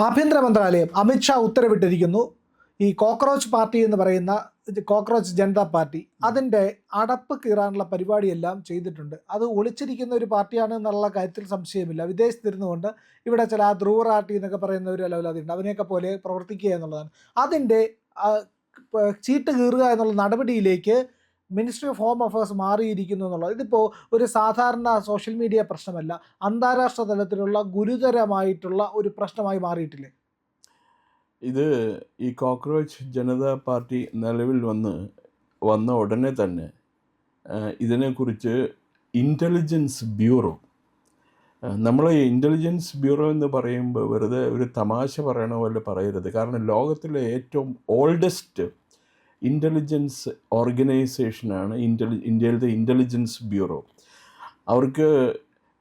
ആഭ്യന്തര മന്ത്രാലയം അമിത്ഷാ ഉത്തരവിട്ടിരിക്കുന്നു. ഈ കോക്രോച്ച് പാർട്ടി എന്ന് പറയുന്ന കോക്രോച്ച് ജനതാ പാർട്ടി അതിൻ്റെ അടപ്പ് കീറാനുള്ള പരിപാടിയെല്ലാം ചെയ്തിട്ടുണ്ട്. അത് ഒളിച്ചിരിക്കുന്ന ഒരു പാർട്ടിയാണ് എന്നുള്ള കാര്യത്തിൽ സംശയമില്ല. വിദേശത്തിരുന്നു കൊണ്ട് ഇവിടെ ചില ധ്രുവറാട്ടി എന്നൊക്കെ പറയുന്ന ഒരു അലവലാതിയുണ്ട്, അവനെയൊക്കെ പോലെ പ്രവർത്തിക്കുക എന്നുള്ളതാണ്. അതിൻ്റെ ചീട്ട് കീറുക എന്നുള്ള നടപടിയിലേക്ക് മിനിസ്ട്രി ഓഫ് ഹോം അഫയേഴ്സ് മാറിയിരിക്കുന്നു എന്നുള്ളത് ഇതിപ്പോൾ ഒരു സാധാരണ സോഷ്യൽ മീഡിയ പ്രശ്നമല്ല, അന്താരാഷ്ട്ര തലത്തിലുള്ള ഗുരുതരമായിട്ടുള്ള ഒരു പ്രശ്നമായി മാറിയിട്ടില്ലേ? ഇത് ഈ കോക്രോച്ച് ജനതാ പാർട്ടി നിലവിൽ വന്ന ഉടനെ തന്നെ ഇതിനെക്കുറിച്ച് ഇൻ്റലിജൻസ് ബ്യൂറോ, നമ്മൾ ഇൻ്റലിജൻസ് ബ്യൂറോ എന്ന് പറയുമ്പോൾ വെറുതെ ഒരു തമാശ പറയണ പോലെ പറയരുത്. കാരണം ലോകത്തിലെ ഏറ്റവും ഓൾഡസ്റ്റ് ഇൻ്റലിജൻസ് ഓർഗനൈസേഷനാണ് ഇന്ത്യയിലത്തെ ഇൻ്റലിജൻസ് ബ്യൂറോ. അവർക്ക്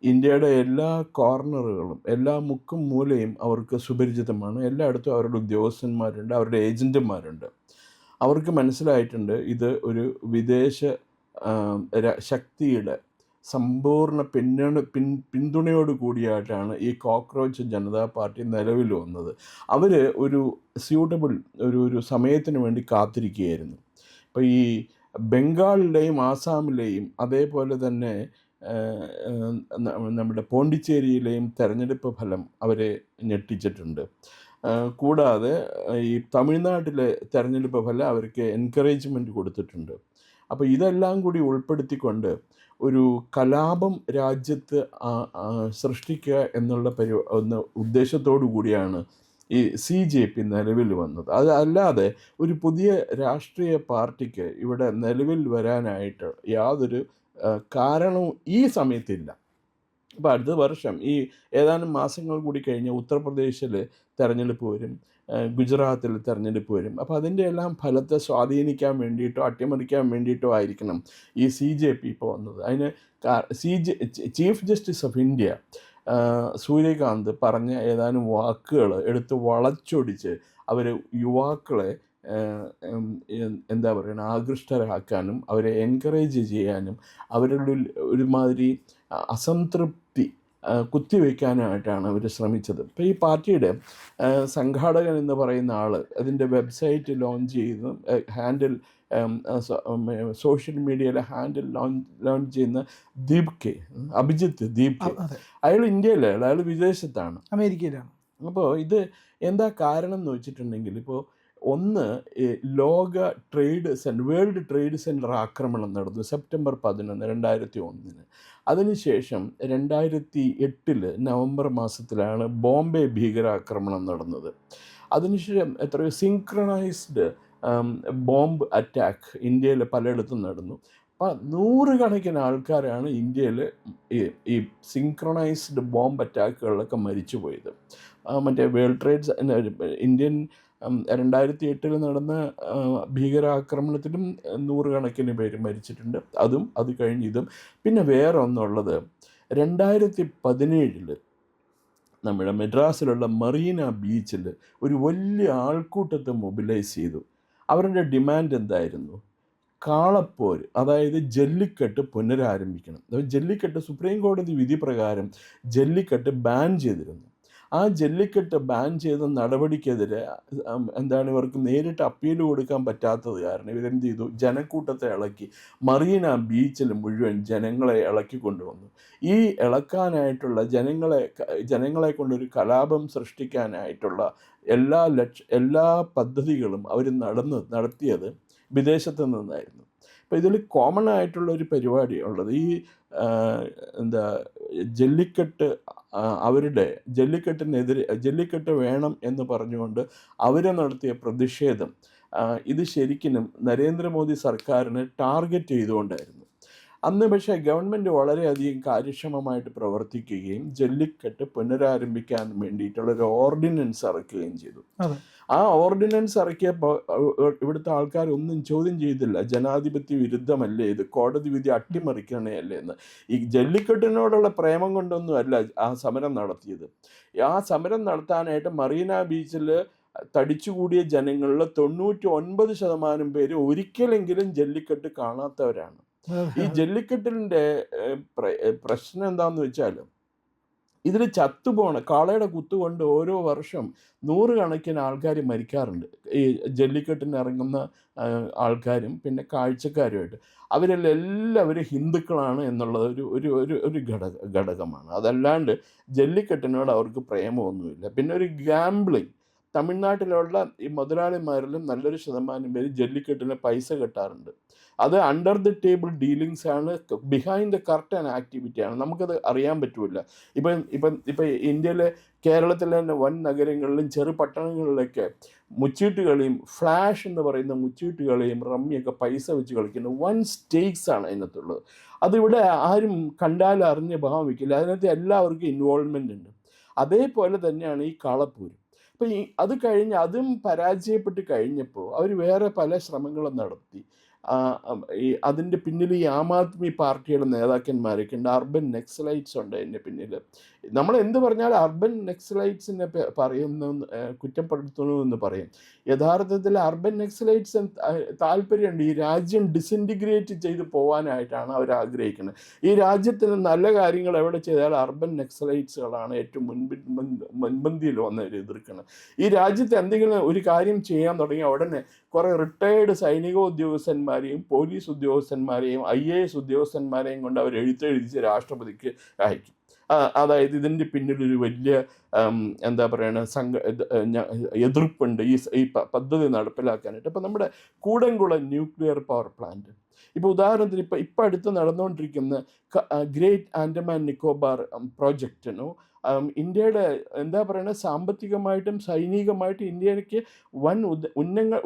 ഇന്ത്യയുടെ എല്ലാ കോർണറുകളും എല്ലാ മുക്കും മൂലയും അവർക്ക് സുപരിചിതമാണ്. എല്ലായിടത്തും അവരുടെ ഉദ്യോഗസ്ഥന്മാരുണ്ട്, അവരുടെ ഏജൻറ്റുമാരുണ്ട്. അവർക്ക് മനസ്സിലായിട്ടുണ്ട് ഇത് ഒരു വിദേശ ശക്തിയുടെ സമ്പൂർണ്ണ പിന്തുണയോട് കൂടിയായിട്ടാണ് ഈ കോക്രോച്ച് ജനതാ പാർട്ടി നിലവിൽ വന്നത്. അവർ ഒരു സ്യൂട്ടബിൾ ഒരു സമയത്തിന് വേണ്ടി കാത്തിരിക്കുകയായിരുന്നു. ഇപ്പോൾ ഈ ബംഗാളിലെയും ആസാമിലെയും അതേപോലെ തന്നെ നമ്മുടെ പോണ്ടിച്ചേരിയിലെയും തെരഞ്ഞെടുപ്പ് ഫലം അവരെ ഞെട്ടിച്ചിട്ടുണ്ട്. കൂടാതെ ഈ തമിഴ്നാട്ടിലെ തെരഞ്ഞെടുപ്പ് ഫലം അവർക്ക് എൻകറേജ്മെൻറ്റ് കൊടുത്തിട്ടുണ്ട്. അപ്പോൾ ഇതെല്ലാം കൂടി ഉൾപ്പെടുത്തിക്കൊണ്ട് ഒരു കലാപം രാജ്യത്ത് സൃഷ്ടിക്കുക എന്നുള്ള ഉദ്ദേശത്തോടു കൂടിയാണ് ഈ CJP നിലവിൽ വന്നത്. അതല്ലാതെ ഒരു പുതിയ രാഷ്ട്രീയ പാർട്ടിക്ക് ഇവിടെ നിലവിൽ വരാനായിട്ട് യാതൊരു കാരണവും ഈ സമയത്തില്ല. അപ്പോൾ അടുത്ത വർഷം ഈ ഏതാനും മാസങ്ങൾ കൂടി കഴിഞ്ഞ് ഉത്തർപ്രദേശിൽ തെരഞ്ഞെടുപ്പ് വരും, ഗുജറാത്തിൽ തെരഞ്ഞെടുപ്പ് വരും. അപ്പോൾ അതിൻ്റെ എല്ലാം ഫലത്തെ സ്വാധീനിക്കാൻ വേണ്ടിയിട്ടോ അട്ടിമറിക്കാൻ വേണ്ടിയിട്ടോ ആയിരിക്കണം ഈ CJP ഇപ്പോൾ വന്നത്. അതിന് chief justice of India Suryakant പറഞ്ഞ ഏതാനും വാക്കുകൾ എടുത്ത് വളച്ചൊടിച്ച് അവർ യുവാക്കളെ എന്താ പറയുക ആകൃഷ്ടരാക്കാനും അവരെ എൻകറേജ് ചെയ്യാനും അവരുടെ ഒരുമാതിരി അസംതൃപ്തി കുത്തിവെക്കാനായിട്ടാണ് അവർ ശ്രമിച്ചത്. ഇപ്പോൾ ഈ പാർട്ടിയുടെ സംഘാടകൻ എന്ന് പറയുന്ന ആൾ അതിൻ്റെ വെബ്സൈറ്റ് ലോഞ്ച് ചെയ്ത് ഹാൻഡിൽ സോഷ്യൽ മീഡിയയിലെ ഹാൻഡിൽ ലോഞ്ച് ചെയ്യുന്ന അഭിജിത്ത് ദീപ് കെ, അയാൾ ഇന്ത്യയിലല്ല, അയാൾ വിദേശത്താണ്, അമേരിക്കയിലാണ്. അപ്പോൾ ഇത് എന്താ കാരണം എന്ന് വെച്ചിട്ടുണ്ടെങ്കിൽ ഇപ്പോൾ ഒന്ന് വേൾഡ് ട്രേഡ് സെൻറ്റർ ആക്രമണം നടന്നു September 11, 2001. അതിനുശേഷം 2008 നവംബർ മാസത്തിലാണ് ബോംബെ ഭീകരാക്രമണം നടന്നത്. അതിനുശേഷം എത്രയോ സിങ്ക്രണൈസ്ഡ് ബോംബ് അറ്റാക്ക് ഇന്ത്യയിൽ പലയിടത്തും നടന്നു. അപ്പോൾ നൂറുകണക്കിന് ആൾക്കാരാണ് ഇന്ത്യയിൽ ഈ സിങ്ക്രണൈസ്ഡ് ബോംബ് അറ്റാക്കുകളിലൊക്കെ മരിച്ചു പോയത്. മറ്റേ വേൾഡ് ട്രേഡ് ഇന്ത്യൻ 2008 നടന്ന ഭീകരാക്രമണത്തിലും നൂറുകണക്കിന് പേര് മരിച്ചിട്ടുണ്ട്. അത് കഴിഞ്ഞ് ഇതും. പിന്നെ വേറെ ഒന്നുള്ളത് 2017 നമ്മുടെ മദ്രാസിലുള്ള മറീന ബീച്ചിൽ ഒരു വലിയ ആൾക്കൂട്ടത്തെ മൊബിലൈസ് ചെയ്തു. അവരുടെ ഡിമാൻഡ് എന്തായിരുന്നു? കാളപ്പോര്, അതായത് ജല്ലിക്കെട്ട് പുനരാരംഭിക്കണം. ജല്ലിക്കെട്ട് സുപ്രീം കോടതി വിധി പ്രകാരം ജല്ലിക്കെട്ട് ബാൻ ചെയ്തിരുന്നു. ആ ജല്ലിക്കെട്ട് ബാൻ ചെയ്ത നടപടിക്കെതിരെ ഇവർക്ക് നേരിട്ട് അപ്പീൽ കൊടുക്കാൻ പറ്റാത്തത് കാരണം ഇവരെന്ത് ചെയ്തു? ജനക്കൂട്ടത്തെ ഇളക്കി മറീന ബീച്ചിൽ മുഴുവൻ ജനങ്ങളെ ഇളക്കി കൊണ്ടുവന്നു. ഈ ഇളക്കാനായിട്ടുള്ള ജനങ്ങളെ കൊണ്ടൊരു കലാപം സൃഷ്ടിക്കാനായിട്ടുള്ള എല്ലാ പദ്ധതികളും അവർ നടത്തിയത് വിദേശത്ത് നിന്നായിരുന്നു. അപ്പോൾ ഇതിൽ കോമൺ ആയിട്ടുള്ളൊരു പരിപാടി ഉള്ളത് ഈ ജല്ലിക്കെട്ട്, അവരുടെ ജല്ലിക്കെട്ട് വേണം എന്ന് പറഞ്ഞുകൊണ്ട് അവർ നടത്തിയ പ്രതിഷേധം ഇത് ശരിക്കും നരേന്ദ്രമോദി സർക്കാരിനെ ടാർഗറ്റ് ചെയ്തുകൊണ്ടായിരുന്നു. അന്ന് പക്ഷേ ഗവൺമെൻറ് വളരെയധികം കാര്യക്ഷമമായിട്ട് പ്രവർത്തിക്കുകയും ജല്ലിക്കെട്ട് പുനരാരംഭിക്കാൻ വേണ്ടിയിട്ടുള്ളൊരു ഓർഡിനൻസ് ഇറക്കുകയും ചെയ്തു. ആ ഓർഡിനൻസ് ഇറക്കിയപ്പോൾ ഇവിടുത്തെ ആൾക്കാരൊന്നും ചോദ്യം ചെയ്തില്ല. ജനാധിപത്യ വിരുദ്ധമല്ലേ ഇത്, കോടതി വിധി അട്ടിമറിക്കണേ അല്ലേ എന്ന്. ഈ ജല്ലിക്കെട്ടിനോടുള്ള പ്രേമം കൊണ്ടൊന്നും അല്ല ആ സമരം നടത്തിയത്. ആ സമരം നടത്താനായിട്ട് മറീന ബീച്ചിൽ തടിച്ചുകൂടിയ ജനങ്ങളിൽ 99% പേര് ഒരിക്കലെങ്കിലും ജല്ലിക്കെട്ട് കാണാത്തവരാണ്. ഈ ജല്ലിക്കെട്ടിൻ്റെ പ്രശ്നം എന്താണെന്ന് വെച്ചാൽ ഇതിൽ ചത്തുപോണ കാളയുടെ കുത്തുകൊണ്ട് ഓരോ വർഷം നൂറുകണക്കിന് ആൾക്കാർ മരിക്കാറുണ്ട്. ഈ ജല്ലിക്കെട്ടിന് ഇറങ്ങുന്ന ആൾക്കാരും പിന്നെ കാഴ്ചക്കാരുമായിട്ട്. അവരെല്ലാവരും ഹിന്ദുക്കളാണ് എന്നുള്ളത് ഒരു ഒരു ഒരു ഒരു ഘടകമാണ്. അതല്ലാണ്ട് ജല്ലിക്കെട്ടിനോട് അവർക്ക് പ്രേമമൊന്നുമില്ല. പിന്നെ ഒരു ഗാംബ്ലിങ്. തമിഴ്നാട്ടിലുള്ള ഈ മുതലാളിമാരിലും നല്ലൊരു ശതമാനം പേര് ജല്ലിക്കെട്ടിന് പൈസ കെട്ടാറുണ്ട്. അത് അണ്ടർ ദി ടേബിൾ ഡീലിങ്സ് ആണ്, ബിഹൈൻഡ് ദ കർട്ടൻ ആക്ടിവിറ്റിയാണ്. നമുക്കത് അറിയാൻ പറ്റില്ല. ഇപ്പം ഇന്ത്യയിലെ കേരളത്തിലെ തന്നെ വൻ നഗരങ്ങളിലും ചെറു പട്ടണങ്ങളിലൊക്കെ മുച്ചീട്ടുകളിയും ഫ്ലാഷ് എന്ന് പറയുന്ന മുച്ചീട്ടുകളിയും റമ്മിയൊക്കെ പൈസ വെച്ച് കളിക്കുന്ന വൻ സ്റ്റേക്സ് ആണ് അതിനകത്തുള്ളത്. അതിവിടെ ആരും കണ്ടാൽ അറിഞ്ഞ് ഭാവം വയ്ക്കില്ല. അതിനകത്ത് എല്ലാവർക്കും ഇൻവോൾവ്മെൻ്റ് ഉണ്ട്. അതേപോലെ തന്നെയാണ് ഈ കാളപ്പൂരം. അപ്പം അത് കഴിഞ്ഞ് അതും പരാജയപ്പെട്ട് കഴിഞ്ഞപ്പോൾ അവർ വേറെ പല ശ്രമങ്ങളും നടത്തി. അതിൻ്റെ പിന്നിൽ ഈ ആം ആദ്മി പാർട്ടിയുടെ നേതാക്കന്മാരൊക്കെ ഉണ്ട്. അർബൻ നെക്സലൈറ്റ്സ് ഉണ്ട് അതിൻ്റെ പിന്നിൽ. നമ്മൾ എന്ത് പറഞ്ഞാൽ അർബൻ നെക്സലൈറ്റ്സിനെ പറയുന്നു, കുറ്റപ്പെടുത്തുന്നു എന്ന് പറയും. യഥാർത്ഥത്തിൽ അർബൻ നെക്സലൈറ്റ്സ് താല്പര്യമുണ്ട്. ഈ രാജ്യം ഡിസിൻറ്റിഗ്രേറ്റ് ചെയ്ത് പോകാനായിട്ടാണ് അവർ ആഗ്രഹിക്കുന്നത്. ഈ രാജ്യത്തിന് നല്ല കാര്യങ്ങൾ എവിടെ ചെയ്താൽ അർബൻ നെക്സലൈറ്റ്സുകളാണ് ഏറ്റവും മുൻപന്തിയിൽ വന്ന് എതിർക്കുന്നത്. ഈ രാജ്യത്ത് എന്തെങ്കിലും ഒരു കാര്യം ചെയ്യാൻ തുടങ്ങിയ ഉടനെ കുറേ റിട്ടയേർഡ് സൈനിക ഉദ്യോഗസ്ഥന്മാരെയും പോലീസ് ഉദ്യോഗസ്ഥന്മാരെയും IAS ഉദ്യോഗസ്ഥന്മാരെയും കൊണ്ട് അവർ എഴുത്തെഴുതിച്ച് രാഷ്ട്രപതിക്ക് അയക്കും. അതായത് ഇതിൻ്റെ പിന്നിലൊരു വലിയ എന്താ പറയുക എതിർപ്പുണ്ട് ഈ പദ്ധതി നടപ്പിലാക്കാനായിട്ട്. അപ്പോൾ നമ്മുടെ കൂടംകുളം ന്യൂക്ലിയർ പവർ പ്ലാന്റ്, ഇപ്പോൾ ഉദാഹരണത്തിന് ഇപ്പം അടുത്ത് നടന്നുകൊണ്ടിരിക്കുന്ന ഗ്രേറ്റ് ആൻഡമാൻ നിക്കോബാർ പ്രോജക്റ്റിനോ ഇന്ത്യയുടെ എന്താ പറയുന്നത് സാമ്പത്തികമായിട്ടും സൈനികമായിട്ടും ഇന്ത്യക്ക് വൻ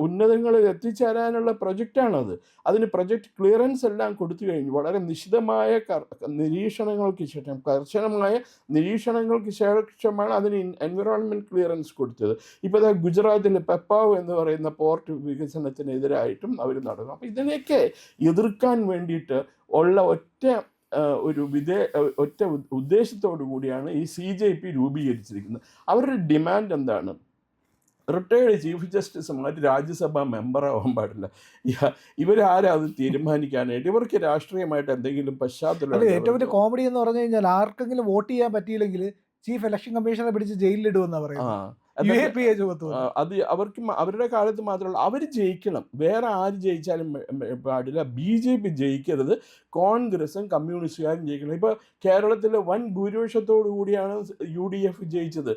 ഉന്നതങ്ങളിൽ എത്തിച്ചേരാനുള്ള പ്രൊജക്റ്റാണത്. അതിന് പ്രൊജക്റ്റ് ക്ലിയറൻസ് എല്ലാം കൊടുത്തു കഴിഞ്ഞു. വളരെ നിശിതമായ നിരീക്ഷണങ്ങൾക്ക് ശേഷം, കർശനമായ നിരീക്ഷണങ്ങൾക്ക് ശേഷമാണ് അതിന് എൻവിറോൺമെൻറ്റ് ക്ലിയറൻസ് കൊടുത്തത്. ഇപ്പോൾ ഗുജറാത്തിൽ പെപ്പാവ് എന്ന് പറയുന്ന പോർട്ട് വികസനത്തിനെതിരായിട്ടും അവർ നടക്കും. അപ്പോൾ ഇതിനെയൊക്കെ എതിർക്കാൻ വേണ്ടിയിട്ട് ഉള്ള ഒറ്റ ഉദ്ദേശത്തോടു കൂടിയാണ് ഈ CJP രൂപീകരിച്ചിരിക്കുന്നത്. അവരുടെ ഡിമാൻഡ് എന്താണ്? റിട്ടയേർഡ് ചീഫ് ജസ്റ്റിസുമായിട്ട് രാജ്യസഭാ മെമ്പറാവാൻ പാടില്ല. ഇവരാരാ അത് തീരുമാനിക്കാനായിട്ട്? ഇവർക്ക് രാഷ്ട്രീയമായിട്ട് എന്തെങ്കിലും പശ്ചാത്തലം? ഏറ്റവും വലിയ കോമഡി എന്ന് പറഞ്ഞു കഴിഞ്ഞാൽ ആർക്കെങ്കിലും വോട്ട് ചെയ്യാൻ പറ്റിയില്ലെങ്കിൽ ചീഫ് ഇലക്ഷൻ കമ്മീഷണറെ പിടിച്ച് ജയിലിലിടുമെന്നാണ് പറയുന്നത്. അത് അവർക്ക് അവരുടെ കാലത്ത് മാത്രമല്ല, അവർ ജയിക്കണം. വേറെ ആര് ജയിച്ചാലും പാടില്ല. BJP ജയിക്കരുത്, കോൺഗ്രസും കമ്മ്യൂണിസ്റ്റുകാരും ജയിക്കണം. ഇപ്പോൾ കേരളത്തിൽ വൻ ഭൂരിപക്ഷത്തോടു കൂടിയാണ് UDF ജയിച്ചത്.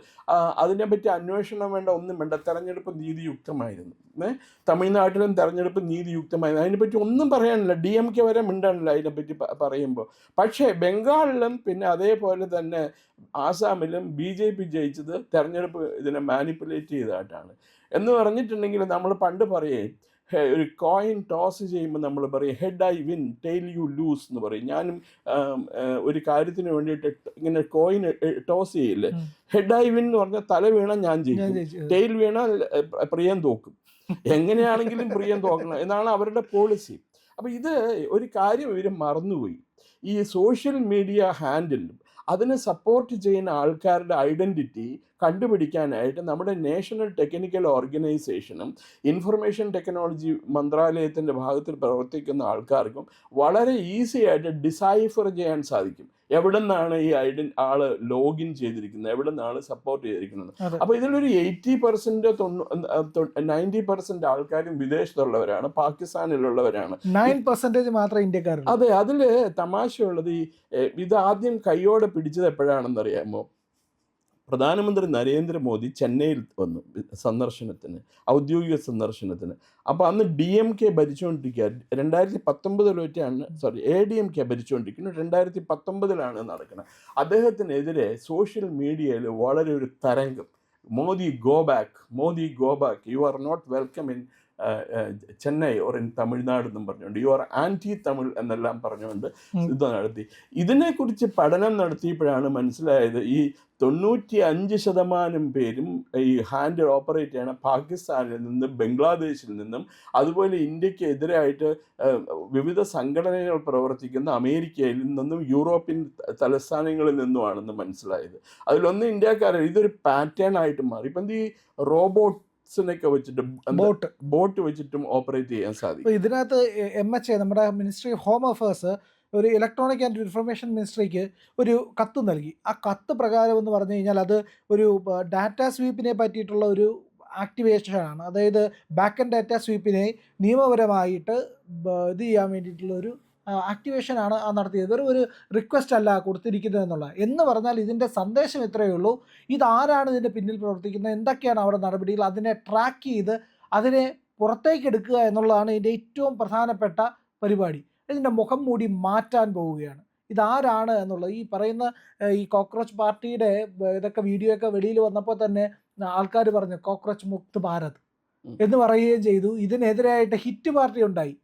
അതിനെപ്പറ്റി അന്വേഷണം വേണ്ട, ഒന്നും വേണ്ട. തെരഞ്ഞെടുപ്പ് നീതിയുക്തമായിരുന്നു. തമിഴ്നാട്ടിലും തെരഞ്ഞെടുപ്പ് നീതിയുക്തമായിരുന്നു. അതിനെപ്പറ്റി ഒന്നും പറയാനില്ല. DMK വരെ മിണ്ടാനില്ല അതിനെപ്പറ്റി പറയുമ്പോൾ. പക്ഷേ ബംഗാളിലും പിന്നെ അതേപോലെ തന്നെ ആസാമിലും BJP ജയിച്ചത് തെരഞ്ഞെടുപ്പ് ഇതിനെ മാനിപ്പുലേറ്റ് ചെയ്തതായിട്ടാണ്. എന്ന് പറഞ്ഞിട്ടുണ്ടെങ്കിൽ നമ്മൾ പണ്ട് പറയേ, ഒരു കോയിൻ ടോസ് ചെയ്യുമ്പോൾ നമ്മൾ പറയും head I win tail you lose എന്ന് പറയും. ഞാനും ഒരു കാര്യത്തിന് വേണ്ടിയിട്ട് ഇങ്ങനെ കോയിൻ ടോസ് ചെയ്യില്ലേ, ഹെഡ് ഐ വിൻ എന്ന് പറഞ്ഞാൽ തല വീണാൽ ഞാൻ ജയിക്കും, ടെയിൽ വീണാൽ പ്രിയൻ തോക്കും. എങ്ങനെയാണെങ്കിലും പ്രിയൻ തോക്കണം എന്നാണ് അവരുടെ പോളിസി. അപ്പോൾ ഇത് ഒരു കാര്യം ഇവർ മറന്നുപോയി. ഈ സോഷ്യൽ മീഡിയ ഹാൻഡിലും അതിനെ സപ്പോർട്ട് ചെയ്യുന്ന ആൾക്കാരുടെ ഐഡൻറ്റിറ്റി കണ്ടുപിടിക്കാനായിട്ട് നമ്മുടെ നാഷണൽ ടെക്നിക്കൽ ഓർഗനൈസേഷനും ഇൻഫർമേഷൻ ടെക്നോളജി മന്ത്രാലയത്തിൻ്റെ ഭാഗത്തിൽ പ്രവർത്തിക്കുന്ന ആൾക്കാർക്കും വളരെ ഈസി ആയിട്ട് ഡിസൈഫർ ചെയ്യാൻ സാധിക്കും. എവിടെ നിന്നാണ് ഈ ആള് ലോഗിൻ ചെയ്തിരിക്കുന്നത്, എവിടെ നിന്നാണ് സപ്പോർട്ട് ചെയ്തിരിക്കുന്നത്. അപ്പോൾ ഇതിലൊരു 80% 90% ആൾക്കാരും വിദേശത്തുള്ളവരാണ്, പാകിസ്ഥാനിലുള്ളവരാണ്, 9% മാത്രം ഇന്ത്യക്കാരുണ്ട്. അതെ. അതിൽ തമാശയുള്ളത് ഇത് ആദ്യം കൈയോടെ പിടിച്ചത് എപ്പോഴാണെന്നറിയാമോ? പ്രധാനമന്ത്രി നരേന്ദ്രമോദി ചെന്നൈയിൽ വന്നു സന്ദർശനത്തിന്, ഔദ്യോഗിക സന്ദർശനത്തിന്. അപ്പോൾ അന്ന് DMK ഭരിച്ചുകൊണ്ടിരിക്കുക. 2019 ADMK ഭരിച്ചുകൊണ്ടിരിക്കുന്നു. 2019 നടക്കുന്നത്. അദ്ദേഹത്തിനെതിരെ സോഷ്യൽ മീഡിയയിൽ വളരെ ഒരു തരംഗം, Modi go back, Modi go back, you are not welcome in Chennai or in Tamil Nadu എന്നും പറഞ്ഞുകൊണ്ട്, യു ആർ ആൻറ്റി തമിഴ് എന്നെല്ലാം പറഞ്ഞുകൊണ്ട് ഇത് നടത്തി. ഇതിനെക്കുറിച്ച് പഠനം നടത്തിയപ്പോഴാണ് മനസ്സിലായത് ഈ 95% പേരും ഈ ഹാൻഡ് ഓപ്പറേറ്റ് ചെയ്യണ പാകിസ്ഥാനിൽ നിന്നും ബംഗ്ലാദേശിൽ നിന്നും അതുപോലെ ഇന്ത്യക്ക് എതിരായിട്ട് വിവിധ സംഘടനകൾ പ്രവർത്തിക്കുന്ന അമേരിക്കയിൽ നിന്നും യൂറോപ്യൻ തലസ്ഥാനങ്ങളിൽ നിന്നുമാണെന്ന് മനസ്സിലായത്. അതിലൊന്ന് ഇന്ത്യക്കാരൻ. ഇതൊരു പാറ്റേൺ ആയിട്ട് മാറി. ഇപ്പം ഈ റോബോട്ട്സിനൊക്കെ വെച്ചിട്ട് ബോട്ട് വെച്ചിട്ടും ഓപ്പറേറ്റ് ചെയ്യാൻ സാധിക്കും. ഇതിനകത്ത് MHA നമ്മുടെ മിനിസ്ട്രി ഓഫ് ഹോം അഫയേഴ്സ് ഒരു ഇലക്ട്രോണിക് ആൻഡ് ഇൻഫർമേഷൻ മിനിസ്ട്രിക്ക് ഒരു കത്ത് നൽകി. ആ കത്ത് പ്രകാരം എന്ന് പറഞ്ഞു കഴിഞ്ഞാൽ അത് ഒരു ഡാറ്റ സ്വീപ്പിനെ പറ്റിയിട്ടുള്ള ഒരു ആക്ടിവേഷനാണ്. അതായത് ബാക്ക് എൻഡ് ഡാറ്റ സ്വീപ്പിനെ നിയമപരമായിട്ട് ഇത് ചെയ്യാൻ വേണ്ടിയിട്ടുള്ളൊരു ആക്ടിവേഷനാണ് നടത്തിയത്. വെറും ഒരു റിക്വസ്റ്റ് അല്ല കൊടുത്തിരിക്കുന്നത് എന്നുള്ള. എന്ന് പറഞ്ഞാൽ ഇതിൻ്റെ സന്ദേശം ഇത്രയേ ഉള്ളൂ: ഇതാരാണ് ഇതിൻ്റെ പിന്നിൽ പ്രവർത്തിക്കുന്നത്, എന്തൊക്കെയാണ് അവിടെ നടപടികൾ, അതിനെ ട്രാക്ക് ചെയ്ത് അതിനെ പുറത്തേക്ക് എടുക്കുക എന്നുള്ളതാണ് ഇതിൻ്റെ ഏറ്റവും പ്രധാനപ്പെട്ട പരിപാടി. ഇതിൻ്റെ മുഖം മൂടി മാറ്റാൻ പോവുകയാണ്. ഇതാരാണ് എന്നുള്ളത് ഈ പറയുന്ന ഈ കോക്രോച്ച് പാർട്ടിയുടെ ഇതൊക്കെ വീഡിയോ ഒക്കെ വെളിയിൽ വന്നപ്പോൾ തന്നെ ആൾക്കാർ പറഞ്ഞു കോക്രോച്ച് മുക്ത് ഭാരത് എന്ന് പറയുകയും ചെയ്തു. ഇതിനെതിരായിട്ട് ഹിറ്റ് പാർട്ടി ഉണ്ടായി,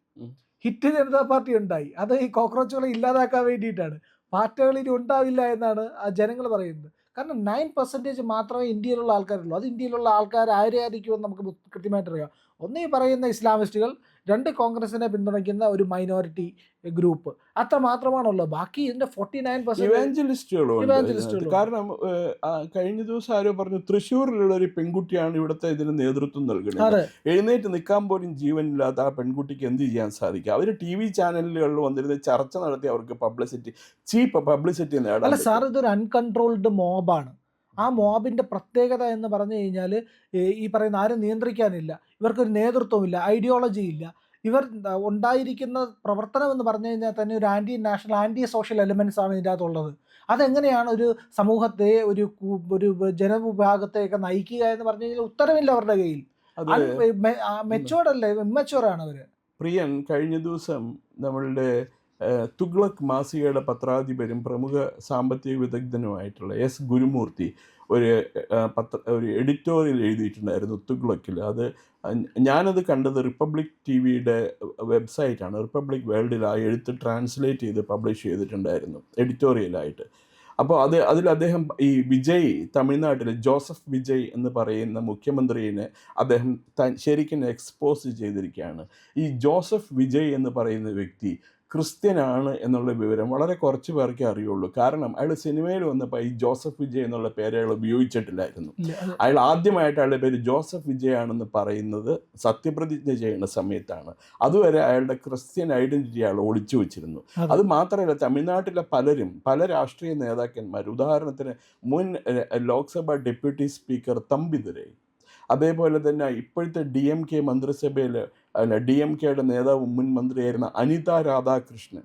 ഹിറ്റ് ജനതാ പാർട്ടി ഉണ്ടായി. അത് ഈ കോക്രോച്ചുകളെ ഇല്ലാതാക്കാൻ വേണ്ടിയിട്ടാണ്. പാർട്ടികൾ ഇനി ഉണ്ടാവില്ല എന്നാണ് ആ ജനങ്ങൾ പറയുന്നത്. കാരണം 9% മാത്രമേ ഇന്ത്യയിലുള്ള ആൾക്കാരുള്ളൂ. അത് ഇന്ത്യയിലുള്ള ആൾക്കാർ ആരെയായിരിക്കുമെന്ന് നമുക്ക് കൃത്യമായിട്ട് അറിയാം. ഒന്ന് ഈ പറയുന്ന ഇസ്ലാമിസ്റ്റുകൾ, 2 കോൺഗ്രസിനെ പിന്തുണയ്ക്കുന്ന ഒരു മൈനോറിറ്റി ഗ്രൂപ്പ്, അത്ര മാത്രമാണുള്ളത്. ബാക്കി ഇതിന്റെ 49% ഇവാഞ്ചലിസ്റ്റുകളും. കാരണം കഴിഞ്ഞ ദിവസം ആരോ പറഞ്ഞു തൃശ്ശൂരിലുള്ള ഒരു പെൺകുട്ടിയാണ് ഇവിടുത്തെ ഇതിന് നേതൃത്വം നൽകുന്നത്. എഴുന്നേറ്റ് നിൽക്കാൻ പോലും ജീവനില്ലാത്ത ആ പെൺകുട്ടിക്ക് എന്ത് ചെയ്യാൻ സാധിക്കും? അവർ TV ചാനലുകളിൽ വന്നിരുന്ന് ചർച്ച നടത്തി അവർക്ക് പബ്ലിസിറ്റി, ചീപ്പ് പബ്ലിസിറ്റി നേടാൻ. അല്ല സാർ, ഇതൊരു അൺകൺട്രോൾഡ് മോബാണ്. ആ മോബിൻ്റെ പ്രത്യേകത എന്ന് പറഞ്ഞു കഴിഞ്ഞാൽ ഈ പറയുന്ന ആരും നിയന്ത്രിക്കാനില്ല, ഇവർക്കൊരു നേതൃത്വമില്ല, ഐഡിയോളജി ഇല്ല. ഇവർ ഉണ്ടായിരിക്കുന്ന പ്രവർത്തനം എന്ന് പറഞ്ഞു കഴിഞ്ഞാൽ തന്നെ ഒരു anti national, anti social elements ആണ് ഇതിൻ്റെ അകത്തുള്ളത്. അതെങ്ങനെയാണ് ഒരു സമൂഹത്തെ, ഒരു ജനവിഭാഗത്തെയൊക്കെ നയിക്കുക എന്ന് പറഞ്ഞു കഴിഞ്ഞാൽ ഉത്തരവില്ല അവരുടെ കയ്യിൽ. മെച്ചോർഡ് അല്ലേ, ഇമ്മച്ചുവറാണ് അവർ. പ്രിയൻ, കഴിഞ്ഞ ദിവസം നമ്മളുടെ തുഗ്ലക് മാസികയുടെ പത്രാധിപരും പ്രമുഖ സാമ്പത്തിക വിദഗ്ധനുമായിട്ടുള്ള എസ് ഗുരുമൂർത്തി ഒരു എഡിറ്റോറിയൽ എഴുതിയിട്ടുണ്ടായിരുന്നു തുഗ്ലക്കിൽ. അത് ഞാനത് കണ്ടത് റിപ്പബ്ലിക് TVയുടെ വെബ്സൈറ്റാണ്. റിപ്പബ്ലിക് വേൾഡിൽ ആ എഴുത്ത് ട്രാൻസ്ലേറ്റ് ചെയ്ത് പബ്ലിഷ് ചെയ്തിട്ടുണ്ടായിരുന്നു എഡിറ്റോറിയലായിട്ട്. അപ്പോൾ അതിൽ അദ്ദേഹം ഈ വിജയ്, തമിഴ്നാട്ടിലെ ജോസഫ് വിജയ് എന്ന് പറയുന്ന മുഖ്യമന്ത്രിയെ അദ്ദേഹം ശരിക്കും എക്സ്പോസ് ചെയ്തിരിക്കുകയാണ്. ഈ ജോസഫ് വിജയ് എന്ന് പറയുന്ന വ്യക്തി ക്രിസ്ത്യനാണ് എന്നുള്ള വിവരം വളരെ കുറച്ച് പേർക്കേ അറിയുള്ളൂ. കാരണം അയാൾ സിനിമയിൽ വന്നപ്പോൾ ഈ ജോസഫ് വിജയ് എന്നുള്ള പേര് അയാൾ ഉപയോഗിച്ചിട്ടില്ലായിരുന്നു. അയാൾ ആദ്യമായിട്ട് അയാളുടെ പേര് ജോസഫ് വിജയ് ആണെന്ന് പറയുന്നത് സത്യപ്രതിജ്ഞ ചെയ്യുന്ന സമയത്താണ്. അതുവരെ അയാളുടെ ക്രിസ്ത്യൻ ഐഡന്റിറ്റി അയാൾ ഒളിച്ചു വെച്ചിരുന്നു. അത് മാത്രമല്ല, തമിഴ്നാട്ടിലെ പല രാഷ്ട്രീയ നേതാക്കന്മാർ, ഉദാഹരണത്തിന് മുൻ ലോക്സഭ ഡെപ്യൂട്ടി സ്പീക്കർ തമ്പിദുരൈ, അതേപോലെ തന്നെ ഇപ്പോഴത്തെ DMK മന്ത്രിസഭയിൽ DMKയുടെ നേതാവ് മുൻ മന്ത്രിയായിരുന്ന അനിത രാധാകൃഷ്ണൻ,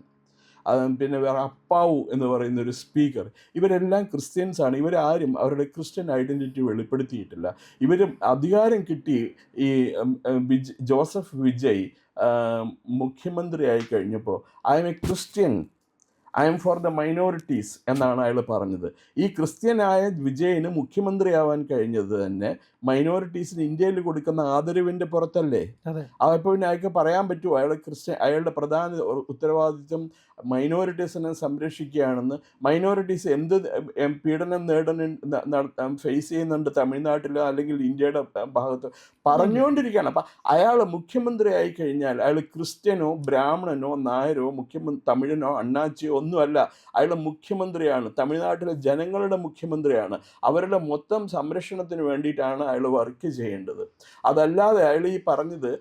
പിന്നെ വേറെ അപ്പാവു എന്ന് പറയുന്ന ഒരു സ്പീക്കർ, ഇവരെല്ലാം ക്രിസ്ത്യൻസാണ്. ഇവരാരും അവരുടെ ക്രിസ്ത്യൻ ഐഡൻറ്റിറ്റി വെളിപ്പെടുത്തിയിട്ടില്ല. ഇവരും അധികാരം കിട്ടി ഈ ജോസഫ് വിജയ് മുഖ്യമന്ത്രിയായി കഴിഞ്ഞപ്പോൾ I M A Christian, I M for the minorities എന്നാണ് അയാൾ പറഞ്ഞത്. ഈ ക്രിസ്ത്യനായ വിജയന് മുഖ്യമന്ത്രിയാവാൻ കഴിഞ്ഞത് തന്നെ മൈനോറിറ്റീസിന് ഇന്ത്യയിൽ കൊടുക്കുന്ന ആദരവിൻ്റെ പുറത്തല്ലേ? അപ്പോൾ പിന്നെ അയാൾക്ക് പറയാൻ പറ്റുമോ അയാളുടെ പ്രധാന ഉത്തരവാദിത്വം മൈനോറിറ്റീസിനെ സംരക്ഷിക്കുകയാണെന്ന്? മൈനോറിറ്റീസ് എന്ത് പീഡനം ഫേസ് ചെയ്യുന്നുണ്ട് തമിഴ്നാട്ടിലോ അല്ലെങ്കിൽ ഇന്ത്യയുടെ ഭാഗത്തോ പറഞ്ഞുകൊണ്ടിരിക്കുകയാണ്. അപ്പം അയാൾ മുഖ്യമന്ത്രിയായി കഴിഞ്ഞാൽ അയാൾ ക്രിസ്ത്യനോ ബ്രാഹ്മണനോ നായരോ തമിഴനോ അണ്ണാച്ചിയോ ഒന്നുമല്ല. അയാൾ മുഖ്യമന്ത്രിയാണ്, തമിഴ്നാട്ടിലെ ജനങ്ങളുടെ മുഖ്യമന്ത്രിയാണ്. അവരുടെ മൊത്തം സംരക്ഷണത്തിന് വേണ്ടിയിട്ടാണ് അയാൾ വർക്ക് ചെയ്യേണ്ടത്. അതല്ലാതെ അയാൾ ഈ പറഞ്ഞത്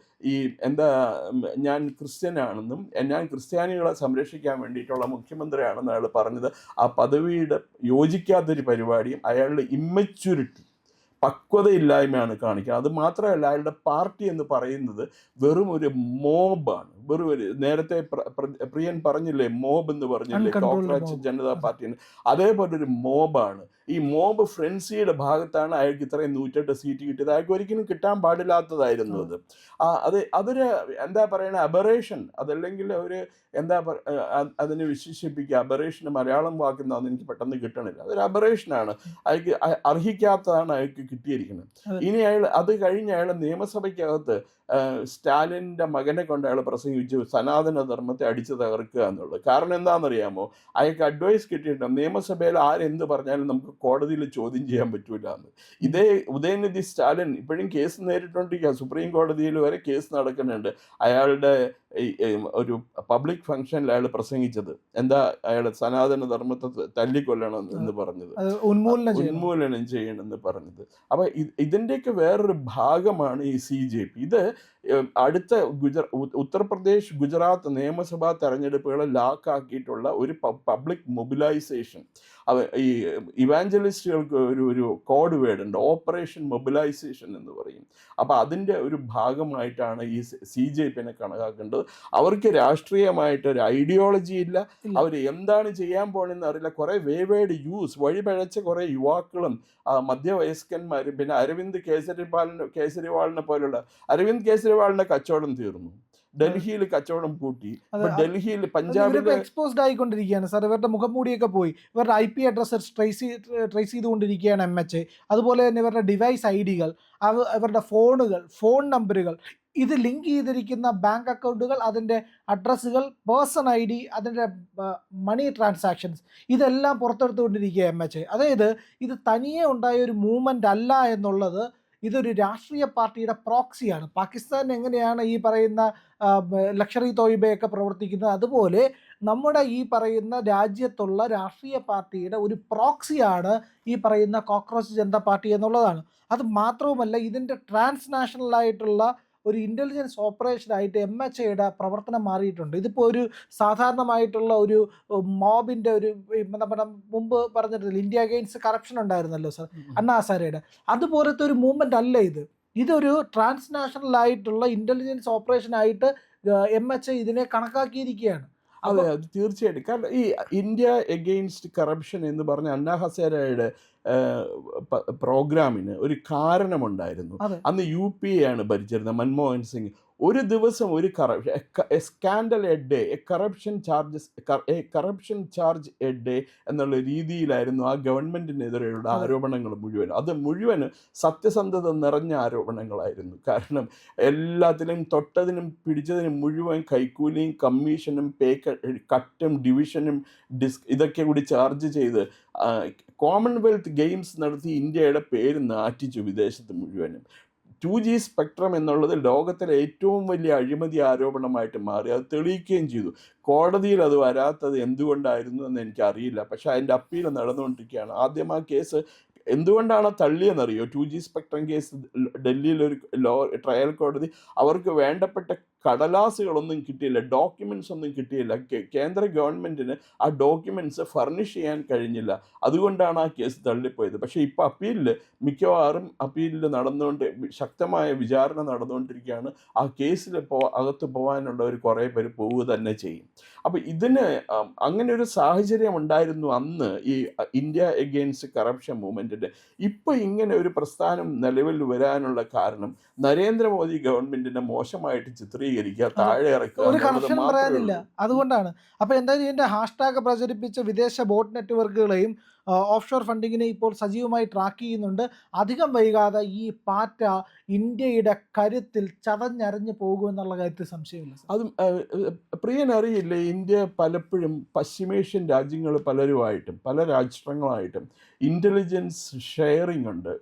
ഞാൻ ക്രിസ്ത്യനാണെന്നും ഞാൻ ക്രിസ്ത്യാനികളെ സംരക്ഷിക്കാൻ വേണ്ടിയിട്ടുള്ള മുഖ്യമന്ത്രിയാണെന്ന് അയാൾ പറഞ്ഞത് ആ പദവിയുടെ യോജിക്കാത്തൊരു പരിപാടിയും അയാളുടെ ഇമ്മച്യൂരിറ്റി, പക്വതയില്ലായ്മയാണ് കാണിക്കുക. അത് മാത്രമല്ല, അയാളുടെ പാർട്ടി എന്ന് പറയുന്നത് വെറും ഒരു മോബാണ്. വെറും ഒരു, നേരത്തെ പ്രിയൻ പറഞ്ഞില്ലേ മോബ് എന്ന് പറഞ്ഞില്ലേ, കോക്രോച്ച് ജനതാ പാർട്ടി, അതേപോലെ ഒരു മോബാണ്. ഈ മോബ് ഫ്രൻസിയുടെ ഭാഗത്താണ് അയാൾക്ക് ഇത്രയും 108 സീറ്റ് കിട്ടിയത്. അയാൾക്ക് ഒരിക്കലും കിട്ടാൻ പാടില്ലാത്തതായിരുന്നു അത്. അതൊരു എന്താ പറയണ അബറേഷൻ, അതല്ലെങ്കിൽ ഒരു അതിനെ വിശേഷിപ്പിക്കുക. അബറേഷന് മലയാളം വാക്കുന്നാന്ന് എനിക്ക് പെട്ടെന്ന് കിട്ടണില്ല. അതൊരു അബറേഷനാണ്. അയാൾക്ക് അർഹിക്കാത്തതാണ് അയാൾക്ക് കിട്ടിയിരിക്കുന്നത്. ഇനി അത് കഴിഞ്ഞ് അയാൾ നിയമസഭയ്ക്കകത്ത് സ്റ്റാലിൻ്റെ മകനെ കൊണ്ട് അയാൾ പ്രസംഗിച്ചു സനാതന ധർമ്മത്തെ അടിച്ചു തകർക്കുക എന്നുള്ളത്. കാരണം എന്താണെന്നറിയാമോ? അയാൾക്ക് അഡ്വൈസ് കിട്ടിയിട്ടുണ്ട്, നിയമസഭയിൽ ആരെന്ത് പറഞ്ഞാലും നമുക്ക് കോടതിയിൽ ചോദ്യം ചെയ്യാൻ പറ്റൂല എന്ന്. ഇതേ ഉദയനിധി സ്റ്റാലിൻ ഇപ്പോഴും കേസ് നേരിട്ടുകൊണ്ടിരിക്കുക. സുപ്രീം കോടതിയിൽ വരെ കേസ് നടക്കുന്നുണ്ട്. അയാളുടെ ഒരു പബ്ലിക് ഫംഗ്ഷനിൽ അയാൾ പ്രസംഗിച്ചത് അയാൾ സനാതന ധർമ്മത്തെ തല്ലിക്കൊല്ലണം എന്ന് പറഞ്ഞത്, ഉന്മൂലനം ചെയ്യണമെന്ന് പറഞ്ഞത്. അപ്പം ഇതിൻ്റെയൊക്കെ വേറൊരു ഭാഗമാണ് ഈ CJP. ഇത് അടുത്ത ഉത്തർപ്രദേശ്, ഗുജറാത്ത് നിയമസഭാ തെരഞ്ഞെടുപ്പുകളെ ലാക്കാക്കിയിട്ടുള്ള ഒരു പബ്ലിക് മൊബിലൈസേഷൻ. ഈ ഇവാഞ്ചലിസ്റ്റുകൾക്ക് ഒരു കോഡ് വേർഡ് ഉണ്ട്, ഓപ്പറേഷൻ മൊബിലൈസേഷൻ എന്ന് പറയും. അപ്പോൾ അതിൻ്റെ ഒരു ഭാഗമായിട്ടാണ് ഈ CJPനെ കണക്കാക്കേണ്ടത്. അവർക്ക് രാഷ്ട്രീയമായിട്ടൊരു ഐഡിയോളജി ഇല്ല, അവർ എന്താണ് ചെയ്യാൻ പോകണമെന്ന് അറിയില്ല. കുറേ വേവേഡ് യൂസ്, വഴിപഴച്ച കുറേ യുവാക്കളും മധ്യവയസ്കന്മാരും, പിന്നെ അരവിന്ദ് കേജ്രിവാളിനെ പോലുള്ള, അരവിന്ദ് കേജ്രിവാളിൻ്റെ കച്ചവടം തീർന്നു, ഡൽഹിയിൽ കച്ചവടം കൂട്ടി. ഡൽഹിയിൽ പഞ്ചാബിൽ എക്സ്പോസ്ഡ് ആയിക്കൊണ്ടിരിക്കുകയാണ് സാർ. ഇവരുടെ മുഖംമൂടിയൊക്കെ പോയി, ഇവരുടെ IP അഡ്രസ്സ് ട്രേസ് ചെയ്തുകൊണ്ടിരിക്കുകയാണ് MHA. അതുപോലെ തന്നെ ഇവരുടെ ഡിവൈസ് ID-കൾ, ഇവരുടെ ഫോൺ നമ്പറുകൾ, ഇത് ലിങ്ക് ചെയ്തിരിക്കുന്ന ബാങ്ക് അക്കൗണ്ടുകൾ, അതിൻ്റെ അഡ്രസ്സുകൾ, പേഴ്സൺ ID, അതിൻ്റെ മണി ട്രാൻസാക്ഷൻസ്, ഇതെല്ലാം പുറത്തെടുത്തുകൊണ്ടിരിക്കുക MHA. അതായത് ഇത് തനിയെ ഉണ്ടായ ഒരു മൂവ്മെൻ്റ് അല്ല എന്നുള്ളത്, ഇതൊരു രാഷ്ട്രീയ പാർട്ടിയുടെ പ്രോക്സിയാണ്. പാകിസ്ഥാൻ എങ്ങനെയാണ് ഈ പറയുന്ന ലഷ്കർ ഇ തോയ്ബയൊക്കെ പ്രവർത്തിക്കുന്നത്, അതുപോലെ നമ്മുടെ ഈ പറയുന്ന രാജ്യത്തുള്ള രാഷ്ട്രീയ പാർട്ടിയുടെ ഒരു പ്രോക്സിയാണ് ഈ പറയുന്ന കോക്രോച്ച് ജനതാ പാർട്ടി എന്നുള്ളതാണ്. അത് മാത്രവുമല്ല, ഇതിൻ്റെ ട്രാൻസ്നാഷണലായിട്ടുള്ള ഒരു ഇൻ്റലിജൻസ് ഓപ്പറേഷനായിട്ട് MHAയുടെ പ്രവർത്തനം മാറിയിട്ടുണ്ട്. ഇതിപ്പോൾ ഒരു സാധാരണമായിട്ടുള്ള ഒരു മോബിൻ്റെ ഒരു, നമ്മുടെ മുമ്പ് പറഞ്ഞിട്ടില്ല, ഇന്ത്യ അഗെയിൻസ്റ്റ് കറപ്ഷൻ ഉണ്ടായിരുന്നല്ലോ സാർ, അണ്ണാ ഹസാരെയുടെ, അതുപോലത്തെ ഒരു മൂവ്മെൻ്റ് അല്ല ഇത്. ഇതൊരു ട്രാൻസ്നാഷണലായിട്ടുള്ള ഇൻ്റലിജൻസ് ഓപ്പറേഷനായിട്ട് MHA ഇതിനെ കണക്കാക്കിയിരിക്കുകയാണ്. അതെ, അത് തീർച്ചയായിട്ടും. കാരണം ഈ ഇന്ത്യ എഗെയിൻസ്റ്റ് കറപ്ഷൻ എന്ന് പറഞ്ഞ അണ്ണാ ഹസാരെയുടെ പ്രോഗ്രാമിന് ഒരു കാരണമുണ്ടായിരുന്നു. അന്ന് UPA ആണ് ഭരിച്ചിരുന്നത്, മൻമോഹൻ സിംഗ്. ഒരു ദിവസം ഒരു scandal A day, corruption charge A day എന്നുള്ള രീതിയിലായിരുന്നു ആ ഗവൺമെൻറ്റിനെതിരെയുള്ള ആരോപണങ്ങൾ മുഴുവൻ. അത് മുഴുവൻ സത്യസന്ധത നിറഞ്ഞ ആരോപണങ്ങളായിരുന്നു. കാരണം എല്ലാത്തിലും തൊട്ടതിനും പിടിച്ചതിനും മുഴുവൻ കൈക്കൂലിയും കമ്മീഷനും കട്ടും ഡിവിഷനും ഇതൊക്കെ കൂടി ചാർജ് ചെയ്ത് കോമൺവെൽത്ത് ഗെയിംസ് നടത്തി ഇന്ത്യയുടെ പേര് നാറ്റിച്ചു വിദേശത്ത് മുഴുവനും. 2G സ്പെക്ട്രം എന്നുള്ളത് ലോകത്തിലെ ഏറ്റവും വലിയ അഴിമതി ആരോപണമായിട്ട് മാറി. അത് തെളിയിക്കുകയും ചെയ്തു. കോടതിയിൽ അത് വരാത്തത് എന്തുകൊണ്ടായിരുന്നു എന്ന് എനിക്കറിയില്ല. പക്ഷേ അതിൻ്റെ അപ്പീൽ നടന്നുകൊണ്ടിരിക്കുകയാണ്. ആദ്യം ആ കേസ് എന്തുകൊണ്ടാണ് തള്ളിയെന്നറിയോ? 2G സ്പെക്ട്രം കേസ് ഡൽഹിയിലൊരു ട്രയൽ കോടതി അവർക്ക് വേണ്ടപ്പെട്ട കടലാസുകളൊന്നും കിട്ടിയില്ല, ഡോക്യുമെൻറ്റ്സ് ഒന്നും കിട്ടിയില്ല. കേന്ദ്ര ഗവൺമെൻറ്റിന് ആ ഡോക്യുമെൻറ്റ്സ് ഫർണിഷ് ചെയ്യാൻ കഴിഞ്ഞില്ല. അതുകൊണ്ടാണ് ആ കേസ് തള്ളിപ്പോയത്. പക്ഷേ ഇപ്പോൾ മിക്കവാറും അപ്പീലിൽ നടന്നുകൊണ്ട് ശക്തമായ വിചാരണ നടന്നുകൊണ്ടിരിക്കുകയാണ്. ആ കേസിൽ അകത്ത് പോകാനുള്ളവർ കുറേ പേര് പോവുക തന്നെ ചെയ്യും. അപ്പോൾ ഇതിന് അങ്ങനെ ഒരു സാഹചര്യം ഉണ്ടായിരുന്നു അന്ന് ഈ ഇന്ത്യ എഗെയിൻസ്റ്റ് കറപ്ഷൻ മൂവ്മെൻറ്റിൻ്റെ. ഇപ്പോൾ ഇങ്ങനെ ഒരു പ്രസ്ഥാനം നിലവിൽ വരാനുള്ള കാരണം നരേന്ദ്രമോദി ഗവൺമെൻറ്റിനെ മോശമായിട്ട് ചിത്രീകരിക്കുക, താഴെ ഇറക്കുക, ഒരു കറക്ഷൻ പറയാനില്ല, അതുകൊണ്ടാണ്. അപ്പോൾ എന്തായാലും ഇതിൻ്റെ ഹാഷ്ടാഗ് പ്രചരിപ്പിച്ച വിദേശ ബോട്ട് നെറ്റ്വർക്കുകളെയും ഓഫ്ഷോർ ഫണ്ടിങ്ങിനെ ഇപ്പോൾ സജീവമായി ട്രാക്ക് ചെയ്യുന്നുണ്ട്. അധികം വൈകാതെ ഈ പാറ്റ ഇന്ത്യയുടെ കരുത്തിൽ ചതഞ്ഞരഞ്ഞു പോകുമെന്നുള്ള കാര്യത്തിൽ സംശയമില്ല. അതും പ്രിയനറിയില്ലേ, ഇന്ത്യ പലപ്പോഴും പശ്ചിമേഷ്യൻ രാജ്യങ്ങൾ പലരുമായിട്ടും പല രാഷ്ട്രങ്ങളായിട്ടും ഇൻ്റലിജൻസ് ഷെയറിംഗ് ഉണ്ട്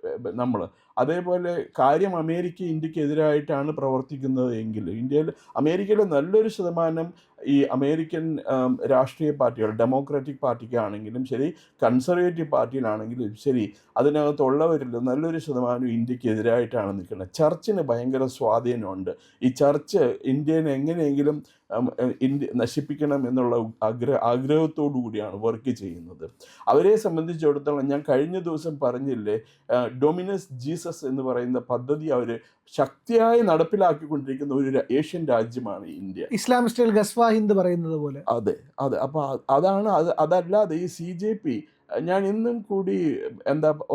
നമ്മൾ. അതേപോലെ കാര്യം അമേരിക്ക ഇന്ത്യക്കെതിരായിട്ടാണ് പ്രവർത്തിക്കുന്നത് എങ്കിൽ അമേരിക്കയിലെ നല്ലൊരു ശതമാനം ഈ അമേരിക്കൻ രാഷ്ട്രീയ പാർട്ടികൾ, ഡെമോക്രാറ്റിക് പാർട്ടിക്കാണെങ്കിലും ശരി, കൺസർവേറ്റീവ് പാർട്ടിയിലാണെങ്കിലും ശരി, അതിനകത്തുള്ളവരിൽ നല്ലൊരു ശതമാനം ഇന്ത്യക്കെതിരായിട്ടാണ് നിൽക്കുന്നത്. ചർച്ചിന് ഭയങ്കര സ്വാധീനമുണ്ട്. ഈ ചർച്ച് ഇന്ത്യനെ എങ്ങനെയെങ്കിലും ഇന്ത്യ നശിപ്പിക്കണം എന്നുള്ള ആഗ്രഹത്തോടു കൂടിയാണ് വർക്ക് ചെയ്യുന്നത്. അവരെ സംബന്ധിച്ചിടത്തോളം ഞാൻ കഴിഞ്ഞ ദിവസം പറഞ്ഞില്ലേ, ഡൊമിനസ് ജീസസ് എന്ന് പറയുന്ന പദ്ധതി അവർ ശക്തിയായി നടപ്പിലാക്കിക്കൊണ്ടിരിക്കുന്ന ഒരു ഏഷ്യൻ രാജ്യമാണ് ഇന്ത്യ. ഇസ്ലാമിസ്റ്റുകൾ ഗസ്വ ഹിന്ദ് പറയുന്നത് പോലെ. അതെ. അപ്പോൾ അതല്ലാതെ ഈ CJP, ഞാൻ ഇന്നും കൂടി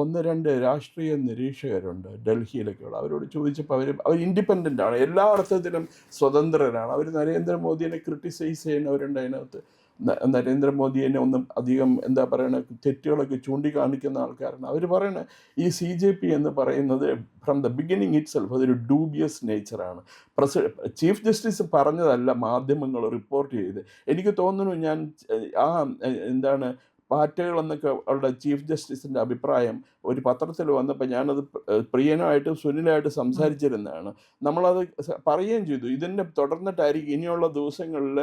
ഒന്ന് രണ്ട് രാഷ്ട്രീയ നിരീക്ഷകരുണ്ട് ഡൽഹിയിലൊക്കെയുള്ള, അവരോട് ചോദിച്ചപ്പോൾ അവർ ഇൻഡിപെൻഡൻ്റ് ആണ്, എല്ലാ അർത്ഥത്തിലും സ്വതന്ത്രരാണ്. അവർ നരേന്ദ്രമോദിയെ ക്രിട്ടിസൈസ് ചെയ്യുന്നവരുണ്ട് അതിനകത്ത്. നരേന്ദ്രമോദിയെ ഒന്നും അധികം തെറ്റുകളൊക്കെ ചൂണ്ടിക്കാണിക്കുന്ന ആൾക്കാരാണ്. അവർ പറയണത് ഈ CJP എന്ന് പറയുന്നത് from the beginning it self അതൊരു ഡൂബിയസ് നേച്ചറാണ്. ചീഫ് ജസ്റ്റിസ് പറഞ്ഞതല്ല മാധ്യമങ്ങൾ റിപ്പോർട്ട് ചെയ്ത്. എനിക്ക് തോന്നുന്നു ഞാൻ പാറ്റകളെന്നൊക്കെ ഉള്ള ചീഫ് ജസ്റ്റിസിൻ്റെ അഭിപ്രായം ഒരു പത്രത്തിൽ വന്നപ്പോൾ ഞാനത് പ്രിയനുമായിട്ട് സുനിലായിട്ട് സംസാരിച്ചിരുന്നതാണ്. നമ്മളത് പറയുകയും ചെയ്തു. ഇതിൻ്റെ തുടർന്നിട്ടായിരിക്കും ഇനിയുള്ള ദിവസങ്ങളിൽ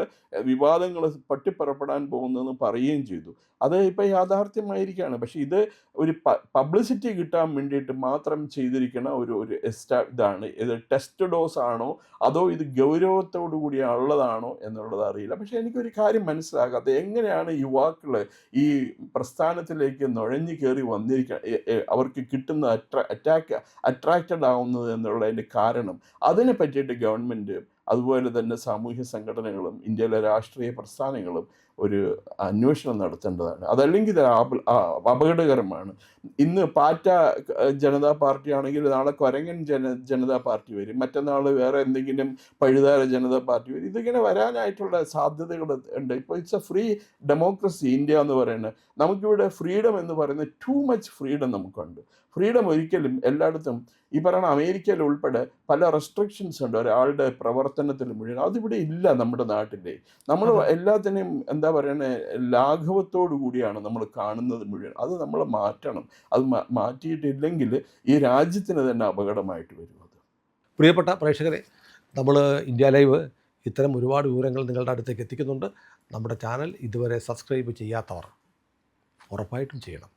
വിവാദങ്ങൾ പൊട്ടിപ്പുറപ്പെടാൻ പോകുന്നതെന്ന് പറയുകയും ചെയ്തു. അത് ഇപ്പോൾ യാഥാർത്ഥ്യമായിരിക്കുകയാണ്. പക്ഷേ ഇത് ഒരു പബ്ലിസിറ്റി കിട്ടാൻ വേണ്ടിയിട്ട് മാത്രം ചെയ്തിരിക്കുന്ന ഒരു ഒരു ഇതാണ്. ഇത് ടെസ്റ്റ് ഡോസ് ആണോ അതോ ഇത് ഗൗരവത്തോടു കൂടി ഉള്ളതാണോ എന്നുള്ളത് അറിയില്ല. പക്ഷേ എനിക്കൊരു കാര്യം മനസ്സിലാകാത്ത, എങ്ങനെയാണ് യുവാക്കൾ ഈ പ്രസ്ഥാനത്തിലേക്ക് നുഴഞ്ഞു കയറി അവർക്ക് കിട്ടുന്ന അട്രാക്റ്റഡ് ആവുന്നത് എന്നുള്ളതിൻ്റെ കാരണം, അതിനെ പറ്റിയിട്ട് ഗവൺമെൻറ് അതുപോലെ തന്നെ സാമൂഹ്യ സംഘടനകളും ഇന്ത്യയിലെ രാഷ്ട്രീയ പ്രസ്ഥാനങ്ങളും ഒരു അന്വേഷണം നടത്തേണ്ടതാണ്. അതല്ലെങ്കിൽ ഇത് അപകടകരമാണ്. ഇന്ന് പാറ്റ ജനതാ പാർട്ടി ആണെങ്കിൽ നാളെ കുരങ്ങൻ ജനതാ പാർട്ടി വരും, മറ്റന്നാൾ വേറെ എന്തെങ്കിലും പഴുതാര ജനതാ പാർട്ടി വരും. ഇതിങ്ങനെ വരാനായിട്ടുള്ള സാധ്യതകൾ ഉണ്ട്. ഇപ്പോൾ it's A free democracy India എന്ന് പറയുന്നത്. നമുക്കിവിടെ ഫ്രീഡം എന്ന് പറയുന്നത് ടു മച്ച് ഫ്രീഡം നമുക്കുണ്ട്. ഫ്രീഡം ഒരിക്കലും എല്ലായിടത്തും ഈ പറയുന്ന അമേരിക്കയിൽ ഉൾപ്പെടെ പല റെസ്ട്രിക്ഷൻസ് ഉണ്ട് ഒരാളുടെ പ്രവർത്തനത്തിൽ മുഴുവൻ. അതിവിടെ ഇല്ല നമ്മുടെ നാട്ടിൽ. നമ്മൾ എല്ലാത്തിനെയും എന്താ പറയുന്നത് ലാഘവത്തോടു കൂടിയാണ് നമ്മൾ കാണുന്നത് മുഴുവൻ. അത് നമ്മൾ മാറ്റണം. അത് മാറ്റിയിട്ടില്ലെങ്കിൽ ഈ രാജ്യത്തിന് തന്നെ അപകടമായിട്ട് വരും. അത് പ്രിയപ്പെട്ട പ്രേക്ഷകരെ, നമ്മൾ ഇന്ത്യ ലൈവ് ഇത്തരം ഒരുപാട് വിവരങ്ങൾ നിങ്ങളുടെ അടുത്തേക്ക് എത്തിക്കുന്നുണ്ട്. നമ്മുടെ ചാനൽ ഇതുവരെ സബ്സ്ക്രൈബ് ചെയ്യാത്തവർ ഉറപ്പായിട്ടും ചെയ്യണം.